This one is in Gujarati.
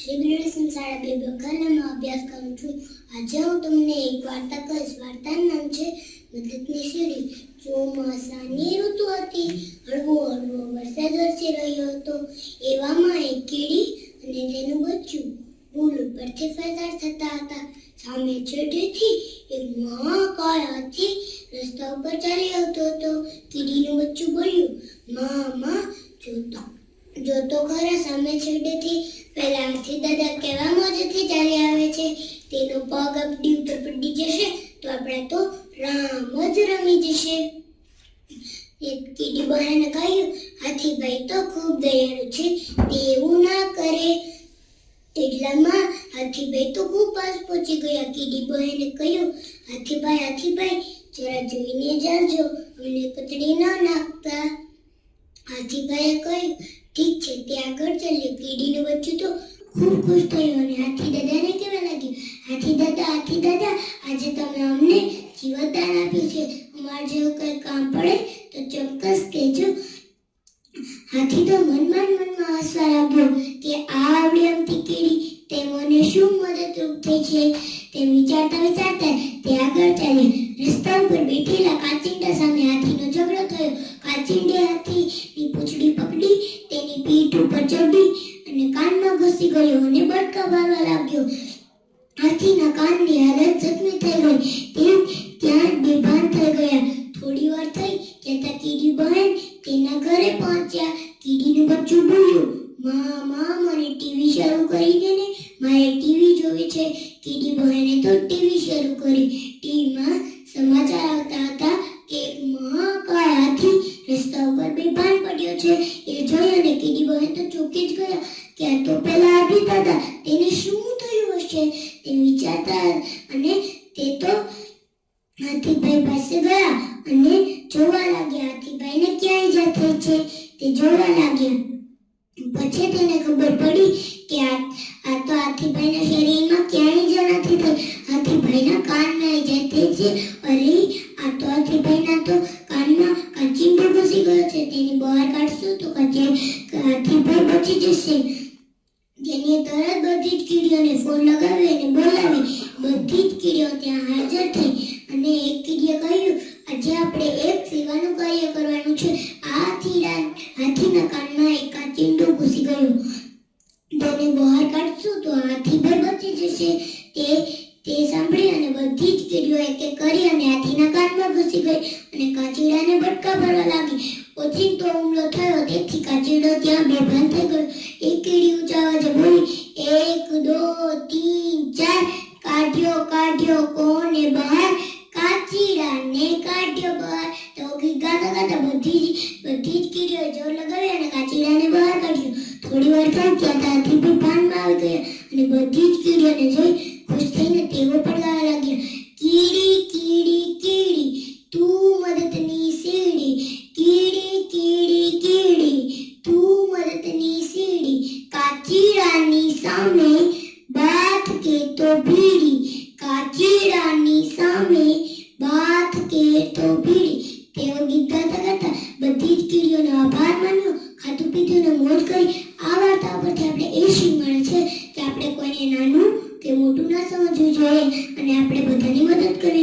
લિબરેશન શાળા બે બખાલામાં અભ્યાસ કરું છું. આજે હું તમને એક વાર્તા કહીશ. વાર્તાનું નામ છે મદદની સીડી. ચોમાસાની ઋતુ હતી. હળવો હળવો વરસાદ વરસી રહ્યો હતો. એવામાં એક કીડી અને તેનું બચ્ચું પુલ ઉપરથી પસાર થતા હતા. સામે છેડેથી એક મહાકાય હાથી રસ્તા ઉપર ચાલી આવતો હતો. કીડીનું બચ્ચું બોલ્યું, માં જોતો ખરા, સામે છેડેથી પેલા હાથી દાદા કેવા મોજેથી ચાલી આવે છે. તેનો પગ આપણી ઉપર પડી જશે તો આપણે તો રામ જ રમી જશે. એક કીડી બહેને કહ્યું, હાથીભાઈ તો ખૂબ દયાળુ છે, તે એવું ના કરે. એટલામાં હાથીભાઈ તો ખૂબ પાસ પહોંચી ગયા. કીડી બહેને કહ્યું, હાથીભાઈ જરા જોઈને જાજો, અમને કચડી ન નાખતા. હાથીભાઈએ કહ્યું, ઠીક છે, તે આગળ ચાલ્યો. કીડીનું બચ્ચું તો ખૂબ ખુશ થયું અને હાથી દાદાને કહેવા લાગ્યું, હાથી દાદા, આજે તમે અમને જીવતદાન આપ્યું છે. અમારે જેવું કંઈ કામ પડે તો ચોક્કસ કહેજો. હાથી તો મનમાં હસવા લાગ્યો કે આ આવડી અમથી કીડી તે મને શું મદદરૂપ થઈ છે. તે વિચારતા તે આગળ ચાલ્યા. રસ્તા ઉપર બેઠેલા કાચિંડા સામે હાથીનો ઝઘડો થયો. કાચિંડે હાથીની પૂંછડી પકડી તેની પીઠ ઉપર ચડી અને કાનમાં ઘૂસી ગયો અને બળકા મારવા લાગ્યો. હાથીના કાનની હાલત જખમી થઈ ગઈ. તે ત્યાં બેભાન થઈ ગયા. થોડી વાર થઈ જતા કીડી બહેન તેના ઘરે પહોંચ્યા. કીડીનું બચ્ચું બોલ્યું, માં મને ટીવી શરૂ કરી દે ને, મારે ટીવી જોવી છે. કીડી બહેને તો ટીવી શરૂ કરી. ટીવીમાં સમાચાર આવતા હતા કે એક મહાકાય હાથી રસ્તા ઉપર બેભાન પડ્યો છે. એ જોઈ અને કીડી બહેન તો ચોંકી જ ગયા કે આ તો પેલા હાથી દાદા, તેને શું થયું હશે તે વિચારતા અને તે તો હાથીભાઈ પાસે ગયા અને જોવા લાગ્યા. હાથીભાઈને ક્યાં ઈજા થઈ છે તે જોવા લાગ્યા. પછી તેને ખબર પડી કે આ તો હાથીભાઈના શરીરમાં ક્યાંય ઈજા નથી થઈ. હાથીભાઈના કાનમાં ઈજા થઈ છે. અરે, આ તો હાથીભાઈના તો કાનમાં કાચિંડો ઘૂસી ગયો છે. તેને બહાર કાઢશું તો હાથીભાઈ બચી જશે. તેને તરત બધી જ કીડીઓને ફોન લગાવી અને બોલાવી. બધી જ કીડીઓ ત્યાં હાજર થઈ અને એક કીડીએ કહ્યું, આજે આપણે એક સેવાનું કાર્ય કરવાનું છે. હાથીના કાનમાં એક કાચિંડો ઘૂસી ગયો. તેને બહાર કાઢશું તો હાથીભાઈ બચી જશે. તે સાંભળી અને બધી જ કીડીઓ એક એક કરી અને હાથીના કાનમાં ઘૂસી ગઈ અને કાચીડાને બટકા ભરવા લાગી. ઓચિંતો હુમલો થયો તેથી કાચીડો ત્યાં બેભાન થઈ ગયો. એક કીડી ઊંચા અવાજે બોલી, 1 2 3 4 કાઢ્યો કોને બહાર, કાચીડાને કાઢ્યો બહાર. તો ગાતા બધી જ કીડીઓ જોર લગાવી અને કાચીડાને બહાર કાઢ્યો. થોડી વાર થઈ ત્યાં હાથીભાઈ ભાનમાં આવી ગયા અને બધી જ કીડીઓને જોઈ ખુશ થઈને તેઓ પડવા લાગ્યા. કીડી તું મદદની સીડી, કીડી તું મદદની સીડી, કાચીડાની સામે બાત કે તો ભીડી, કાચીડાની સામે બાત કે તો ભીડી. તેઓ ગીત ગાતા બધી જ કીડીઓનો આભાર માન્યો, ખાધું પીધું ને મોજ કરી. આ વાર્તા પરથી આપણે એ શીખ મળે છે કે આપણે કોઈને નાનું કે મોટું ના સમજવું જોઈએ અને આપણે બધાની મદદ કરવી